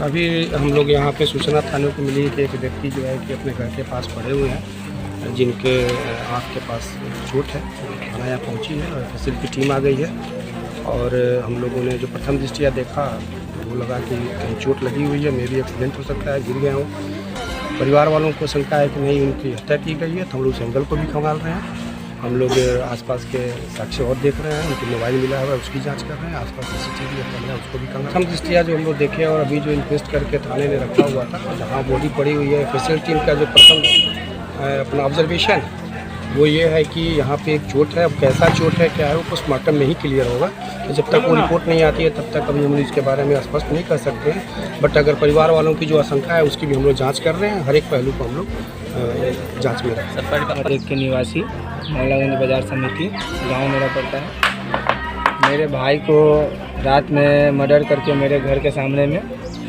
अभी हम लोग यहाँ पे सूचना थाने को मिली कि एक व्यक्ति जो है कि अपने घर के पास पड़े हुए हैं, जिनके आँख के पास चोट है। थाना यहाँ पहुँची है और एफएसएल की टीम आ गई है और हम लोगों ने जो प्रथम दृष्टिया देखा वो लगा कि कहीं चोट लगी हुई है, मे भी एक्सीडेंट हो सकता है, गिर गए हों। परिवार वालों को शंका है कि नहीं उनकी हत्या की गई है, तो हम लोग एंगल को भी खंगाल रहे हैं। हम लोग आसपास के साक्ष्य और देख रहे हैं, उनकी मोबाइल मिला है उसकी जांच कर रहे हैं, आसपास सीसीटीवी कैमरा है उसको भी खंगाल। प्रथम दृष्टिया जो हम लोग देखे और अभी जो इन्वेस्ट करके थाने में रखा हुआ था, जहाँ बॉडी पड़ी हुई है, एफएसएल टीम का जो प्रथम अपना ऑब्जर्वेशन वो ये है कि यहाँ पे एक चोट है। अब कैसा चोट है क्या है वो पोस्टमार्टम में ही क्लियर होगा। तो जब तक वो रिपोर्ट नहीं आती है तब तक अभी हम इसके बारे में स्पष्ट नहीं कर सकते हैं। बट अगर परिवार वालों की जो आशंका है उसकी भी हम लोग जांच कर रहे हैं। हर एक पहलू को हम लोग जांच में रखें। एक के निवासी मौलागंज बाजार समिति गांव मेरा पड़ता है। मेरे भाई को रात में मर्डर करके मेरे घर के सामने में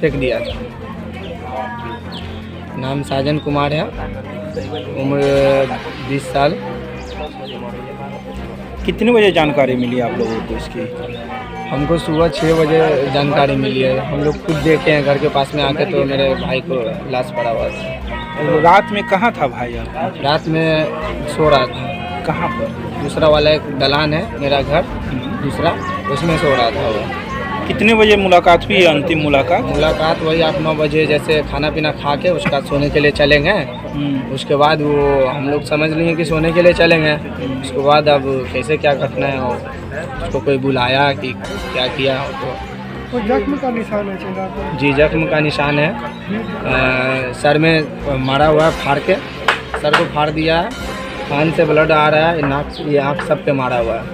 फेंक दिया था। नाम साजन कुमार है, उम्र 20 साल। कितने बजे जानकारी मिली आप लोगों को इसकी? हमको सुबह 6 बजे जानकारी मिली है। हम लोग खुद देखे हैं घर के पास में आके, तो मेरे भाई को लाश पड़ा हुआ था। रात में कहाँ था भाई आपका? रात में सो रहा था। कहाँ पर? दूसरा वाला एक दलान है मेरा घर, दूसरा उसमें सो रहा था वो। कितने बजे मुलाकात हुई? अंतिम मुलाकात वही 8-9 बजे, जैसे खाना पीना खा के उसका सोने के लिए चले गए। उसके बाद वो हम लोग समझ लिए कि सोने के लिए चले गए। उसके बाद अब कैसे क्या घटना है और उसको कोई बुलाया कि क्या किया तो जख्म का निशान है। जी, जख्म का निशान है। सर में मारा हुआ है, फाड़ के सर को फाड़ दिया है। कान से ब्लड आ रहा है, नाक, ये आँख सब पे मारा हुआ है।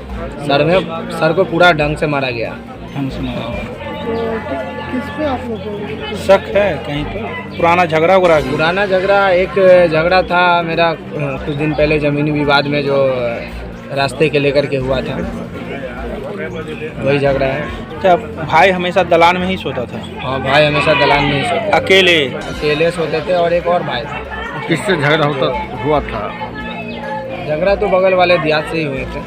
सर को पूरा ढंग से मारा गया। किस पे आप लोग को शक है कहीं पर? पुराना झगड़ा एक झगड़ा था मेरा कुछ दिन पहले ज़मीनी विवाद में, जो रास्ते के लेकर के हुआ था, वही झगड़ा है। क्या भाई हमेशा दलान में ही सोता था? हाँ, भाई हमेशा दलान में ही सोता। अकेले सोते थे और एक और भाई था। किससे झगड़ा हुआ था? झगड़ा तो बगल वाले देहात से ही हुए थे।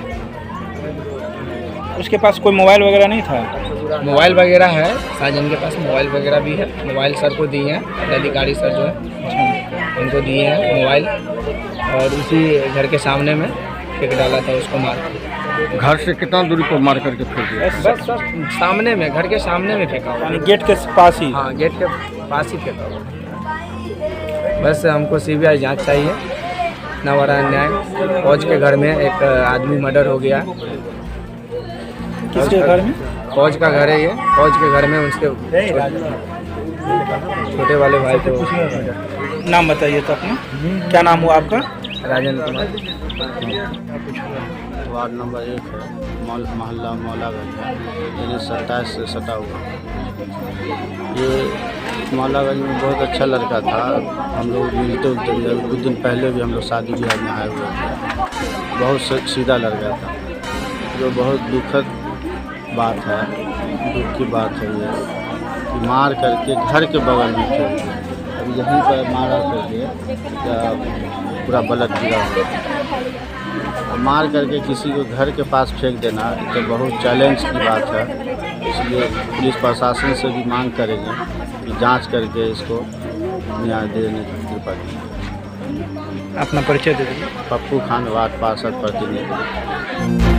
उसके पास कोई मोबाइल वगैरह नहीं था? मोबाइल वगैरह है, साजन के पास मोबाइल वगैरह भी है। मोबाइल सर को दिए हैं, अधिकारी सर जो है उनको दिए हैं मोबाइल, और उसी घर के सामने में फेंक डाला था उसको मार। घर से कितना दूरी पर मार करके फेंक दिया? बस सर सामने में, घर के सामने में फेंका हुआ। गेट के पास ही? हाँ, गेट के पास ही फेंका हुआ। बस हमको सीबीआई जांच चाहिए। इतना बड़ा अन्याय। फौज के घर में एक आदमी मर्डर हो गया। किसके घर में? फौज का घर है ये। फौज के घर में उसके छोटे वाले भाई को। नाम बताइए तो अपना। क्या नाम हुआ आपका? राजन कुमार। वार्ड नंबर 1 है, मोहल्ला मौलागंज है। यानी 27 से सटा हुआ। ये मौलागंज में बहुत अच्छा लड़का था। हम लोग मिलते उलते कुछ दिन पहले भी हम लोग शादी ब्याह में आए हुए थे। बहुत सीधा लड़का था, जो बहुत दुखद बात है, दुख की बात है ये कि मार करके घर के बगल में फेंक दिया। अब यहीं पर मारा करके पूरा ब्लड गिरा हुआ। मार करके किसी को घर के पास फेंक देना तो बहुत चैलेंज की बात है। इसलिए पुलिस प्रशासन से भी मांग करेंगे कि जांच करके इसको न्याय देने की कृपा कीजिए। अपना परिचय दे दीजिए। पप्पू खान, वार्ड पार्षद प्रतिनिधि।